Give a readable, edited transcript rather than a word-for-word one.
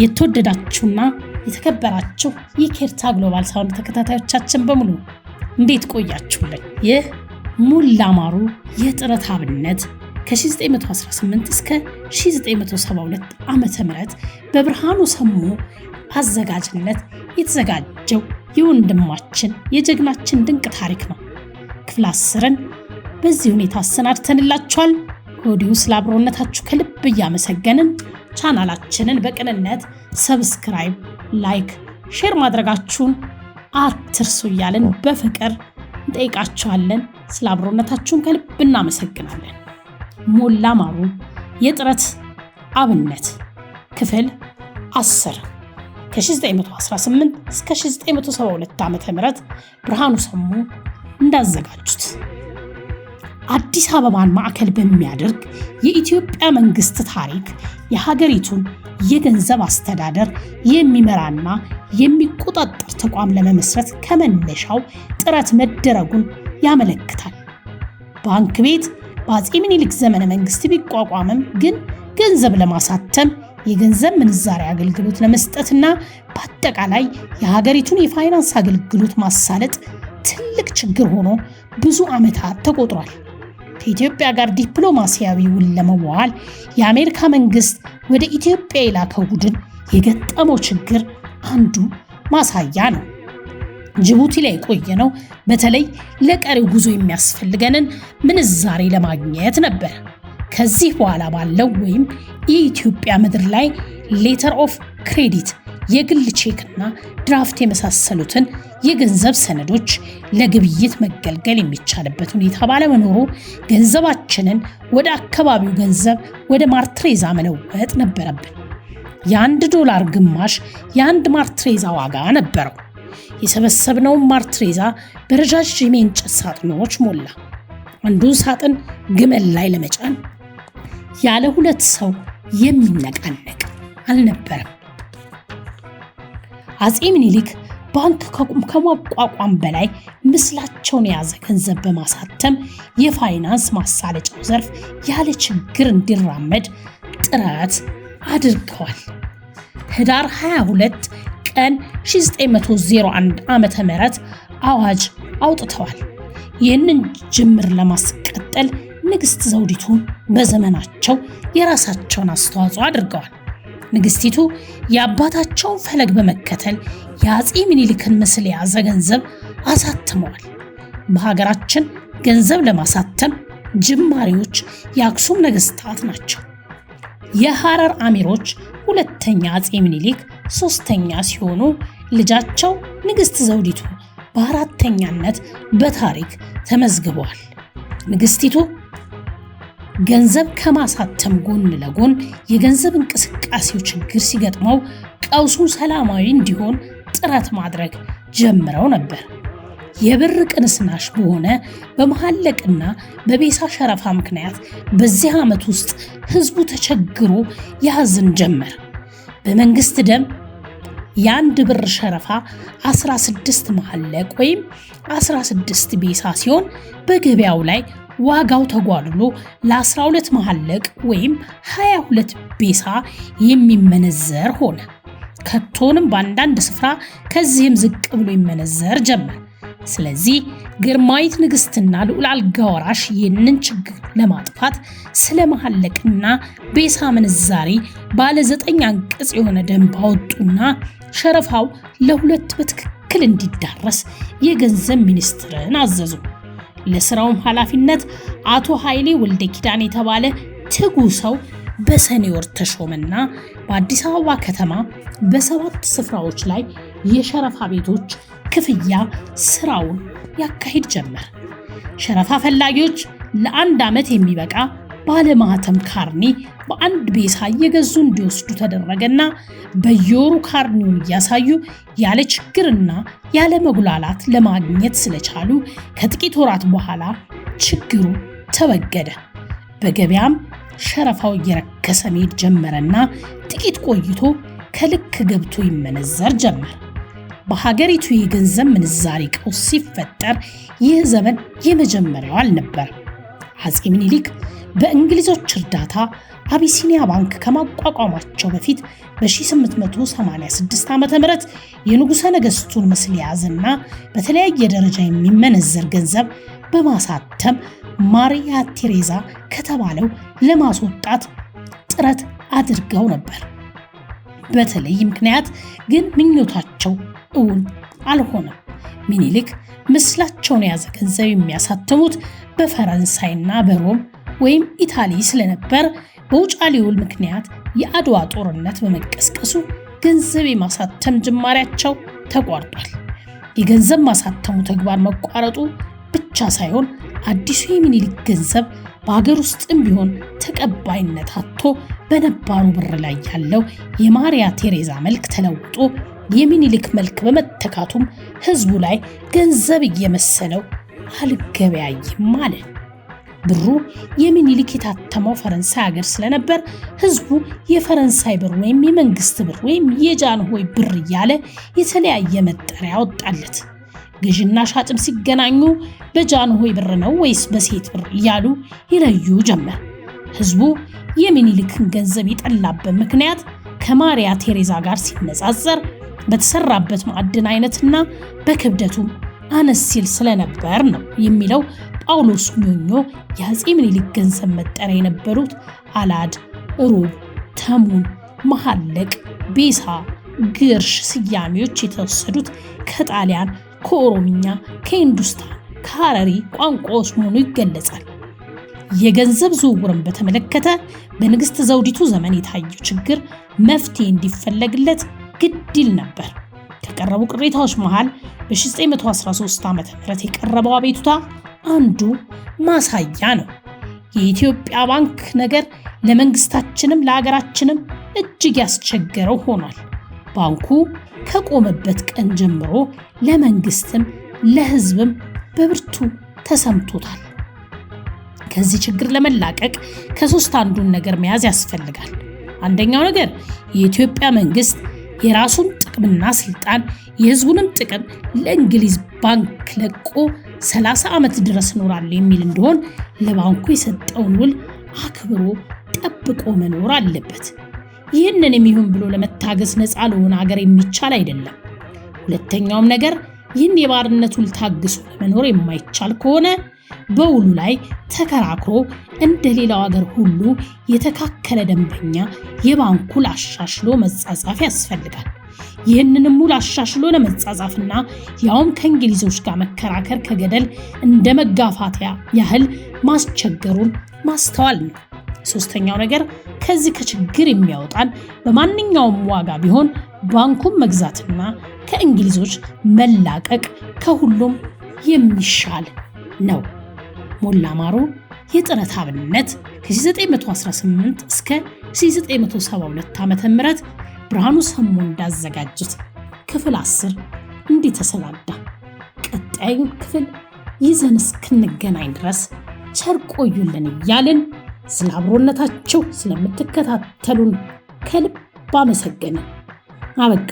የተወደዳችሁና የተከበራችሁ የኬርታ ግሎባል ሳውንድ ተከታታዮቻችን በሙሉ እንዴት ቆያችሁልን? ይህ ሞላ ማሩ የጥረት አብነት ከ1918 እስከ 1972 ዓመተ ምህረት በብርሃኑ ሰሙ አዘጋጅነት የተዘጋጀው የወንድማችን የጀግናችን ድንቅ ታሪክ ነው። ክፍል 10ን በዚህ ሁኔታ አሰናድተንላችኋል። ከወዲሁ ስለ አብሮነታችሁ ከልብ እያመሰገንን ቻናላችንን በቅንነት ሰብስክራይብ፣ ላይክ፣ ሼር ማድረጋችሁን አትርሱ እያልን በፍቅር እንጠይቃችኋለን። ስለ አብሮነታችሁን ከልብ እናመሰግናለን። ሞላ ማሩ የጥረት አብነት ክፍል 10 ከ1918 እስከ 1972 ዓመተ ምህረት ብርሃኑ ሰሙ እንዳዘጋጁት አዲስ አበባን ማዕከል በሚያደርግ የኢትዮጵያ መንግስት ታሪክ የሀገሪቱን የገንዘብ አስተዳደር የሚመራና የሚቆጣጠር ተቋም ለመመስረት ከመነሻው ጥረት መደረጉን ያመለክታል። ባንክ ቤት በአፄ ምኒልክ ዘመነ መንግስት ቢቋቋምም ግን ገንዘብ ለማሳተም የገንዘብ ምንዛሪ አገልግሎት ለመስጠትና በአጠቃላይ የሀገሪቱን የፋይናንስ አገልግሎት ማሳለጥ ትልቅ ችግር ሆኖ ብዙ ዓመታት ተቆጥሯል። ከኢትዮጵያ ጋር ዲፕሎማሲያዊ ውል ለመዋዋል የአሜሪካ መንግስት ወደ ኢትዮጵያ የላከው ቡድን የገጠመው ችግር አንዱ ማሳያ ነው። ጅቡቲ ላይ የቆየነው በተለይ ለቀሪው ጉዞ የሚያስፈልገንን ምንዛሬ ለማግኘት ነበር። ከዚህ በኋላ ባለው ወይም የኢትዮጵያ ምድር ላይ ሌተር ኦፍ ክሬዲት፣ የግል ቼክና ድራፍት የመሳሰሉትን የገንዘብ ሰነዶች ለግብይት መገልገል የሚቻልበት ሁኔታ ባለመኖሩ ገንዘባችንን ወደ አካባቢው ገንዘብ ወደ ማርትሬዛ መለወጥ ነበረብን። $1 ግማሽ የአንድ ማርትሬዛ ዋጋ ነበረው። የሰበሰብነውን ማርትሬዛ በረጃጅም የእንጨት ሳጥኖች ሞላ። አንዱን ሳጥን ግመል ላይ ለመጫን ያለ 2 ሰው የሚነቃነቅ አልነበረም። አፄ ምኒልክ ባንክ ከማቋቋም በላይ ምስላቸውን የያዘ ገንዘብ በማሳተም የፋይናንስ ማሳለጫው ዘርፍ ያለ ችግር እንዲራመድ ጥረት አድርገዋል። ህዳር 22 ቀን 1901 ዓመተ ምህረት አዋጅ አውጥተዋል። ይህንን ጅምር ለማስቀጠል ንግስት ዘውዲቱ በዘመናቸው የራሳቸውን አስተዋጽኦ አድርገዋል። ንግስቲቱ የአባታቸውን ፈለግ በመከተል የአፄ ምኒልክን ምስል የያዘ ገንዘብ አሳትመዋል። በሀገራችን ገንዘብ ለማሳተም ጅማሬዎች የአክሱም ነገስታት ናቸው። የሐረር አሚሮች ሁለተኛ፣ አፄ ምኒልክ ሶስተኛ ሲሆኑ ልጃቸው ንግስት ዘውዲቱ በአራተኛነት በታሪክ ተመዝግበዋል። ንግስቲቱ ገንዘብ ከማሳተም ጎን ለጎን የገንዘብ እንቅስቃሴው ችግር ሲገጥመው ቀውሱ ሰላማዊ እንዲሆን ጥረት ማድረግ ጀምረው ነበር። የብር ቅንስናሽ በሆነ በመሐለቅና በቤሳ ሸረፋ ምክንያት በዚህ ዓመት ውስጥ ህዝቡ ተቸግሮ ያዝን ጀመር። በመንግስት ደም የአንድ ብር ሸረፋ 16 መሐለቅ ወይም 16 ቤሳ ሲሆን በገበያው ላይ ዋጋው ተጓድሎ ለ12 መሐለቅ ወይም 22 ቤሳ የሚመነዘር ሆነ። ከቶንም በአንዳንድ ስፍራ ከዚህም ዝቅ ብሎ ይመነዘር ጀመር። ስለዚህ ግርማዊት ንግስትና ልዑል አልጋ ወራሽ ይህንን ችግር ለማጥፋት ስለ መሐለቅና ቤሳ ምንዛሬ ባለ 9 አንቀጽ የሆነ ደንብ አወጡና ሸረፋው ለ2 በትክክል እንዲዳረስ የገንዘብ ሚኒስትርን አዘዙ። ለስራውም ኃላፊነት አቶ ኃይሌ ወልደ ኪዳን የተባለ ትጉ ሰው በሰኔ ወር ተሾመና በአዲስ አበባ ከተማ በ7 ስፍራዎች ላይ የሸረፋ ቤቶች ክፍያ ስራውን ያካሂድ ጀመር። ሸረፋ ፈላጊዎች ለ1 ዓመት የሚበቃ ባለማህተም ካርኒ በአንድ ቤሳ እየገዙ እንዲወስዱ ተደረገና በየወሩ ካርኒውን እያሳዩ ያለ ችግርና ያለ መጉላላት ለማግኘት ስለቻሉ ከጥቂት ወራት በኋላ ችግሩ ተወገደ። በገበያም ሸረፋው እየረከሰ መሄድ ጀመረና ጥቂት ቆይቶ ከልክ ገብቶ ይመነዘር ጀመር። በሀገሪቱ የገንዘብ ምንዛሪ ቀውስ ሲፈጠር ይህ ዘመን የመጀመሪያው አልነበረም። አፄ ምኒልክ በእንግሊዞች እርዳታ አቢሲኒያ ባንክ ከማቋቋማቸው በፊት በ1886 ዓ.ም የንጉሠ ነገሥቱን ምስል የያዘና በተለያየ ደረጃ የሚመነዘር ገንዘብ በማሳተም ማሪያ ቴሬዛ ከተባለው ለማስወጣት ጥረት አድርገው ነበር። በተለይ ምክንያት ግን ምኞታቸው እውን አልሆነም። ሚኒሊክ ምስላቸውን የያዘ ገንዘብ የሚያሳትሙት በፈረንሳይና በሮም ወይም ኢታሊ ስለነበር በውጫሌ ውል ምክንያት የአድዋ ጦርነት በመቀስቀሱ ገንዘብ የማሳተም ጅማሬያቸው ተቋርጧል። የገንዘብ ማሳተሙ ተግባር መቋረጡ ብቻ ሳይሆን አዲሱ የሚኒሊክ ገንዘብ በሀገር ውስጥም ቢሆን ተቀባይነት አጥቶ በነባሩ ብር ላይ ያለው የማሪያ ቴሬዛ መልክ ተለውጦ የሚኒሊክ መልክ በመተካቱም ህዝቡ ላይ ገንዘብ እየመሰለው አልገበያይም አለ። ብሩ የሚኒሊክ የታተመው ፈረንሳይ ሀገር ስለነበር ህዝቡ የፈረንሳይ ብር ወይም የመንግስት ብር ወይም የጃንሆይ ብር እያለ የተለያየ መጠሪያ ወጣለት። ገዥና ሻጭም ሲገናኙ በጃንሆይ ብር ነው ወይስ በሴት ብር እያሉ ይለዩ ጀመር። ህዝቡ የሚኒሊክን ገንዘብ የጠላበት ምክንያት ከማሪያ ቴሬዛ ጋር ሲነጻጸር በተሰራበት ማዕድን አይነትና በክብደቱም አነስ ሲል ስለነበር ነው የሚለው ጳውሎስ ኞኞ። የአፄ ምኒልክ ገንዘብ መጠሪያ የነበሩት አላድ፣ ሩብ፣ ተሙን፣ መሐለቅ፣ ቤሳ፣ ግርሽ ስያሜዎች የተወሰዱት ከጣሊያን፣ ከኦሮምኛ፣ ከሂንዱስታን፣ ከሐረሪ ቋንቋዎች መሆኑ ይገለጻል። የገንዘብ ዝውውርን በተመለከተ በንግስት ዘውዲቱ ዘመን የታየው ችግር መፍትሄ እንዲፈለግለት ግድ ይል ነበር። ከቀረቡ ቅሬታዎች መሃል በ1913 ዓ.ም የቀረበው አቤቱታ አንዱ ማሳያ ነው። የኢትዮጵያ ባንክ ነገር ለመንግስታችንም ለሀገራችንም እጅግ ያስቸገረው ሆኗል። ባንኩ ከቆመበት ቀን ጀምሮ ለመንግስትም ለህዝብም በብርቱ ተሰምቶታል። ከዚህ ችግር ለመላቀቅ ከሶስት አንዱን ነገር መያዝ ያስፈልጋል። አንደኛው ነገር የኢትዮጵያ መንግስት የራሱን ጥቅምና ስልጣን የህዝቡንም ጥቅም ለእንግሊዝ ባንክ ለቆ 30 ዓመት ድረስ እኖራለሁ የሚል እንደሆን ለባንኩ የሰጠውን ውል አክብሮ ጠብቆ መኖር አለበት። ይህንን የሚሆን ብሎ ለመታገስ ነፃ ለሆነ ሀገር የሚቻል አይደለም። ሁለተኛውም ነገር ይህን የባርነት ውል ታግሶ ለመኖር የማይቻል ከሆነ በውሉ ላይ ተከራክሮ እንደ ሌላው ሀገር ሁሉ የተካከለ ደንበኛ የባንኩን አሻሽሎ መጻጻፍ ያስፈልጋል። ይህንንም ውል አሻሽሎ ለመጻጻፍና ያውም ከእንግሊዞች ጋር መከራከር ከገደል እንደ መጋፋት ያህል ማስቸገሩን ማስተዋል ነው። ሶስተኛው ነገር ከዚህ ከችግር የሚያወጣን በማንኛውም ዋጋ ቢሆን ባንኩን መግዛትና ከእንግሊዞች መላቀቅ ከሁሉም የሚሻል ነው። ሞላ ማሩ የጥረት አብነት ከ1918 እስከ 1972 ዓ.ም ብርሃኑ ሰሞ እንዳዘጋጁት ክፍል 10 እንዲህ ተሰናዳ። ቀጣዩን ክፍል ይዘን እስክንገናኝ ድረስ ቸር ቆዩልን እያልን ስለ አብሮነታቸው ስለምትከታተሉን ከልብ አመሰገንን። አበቃ።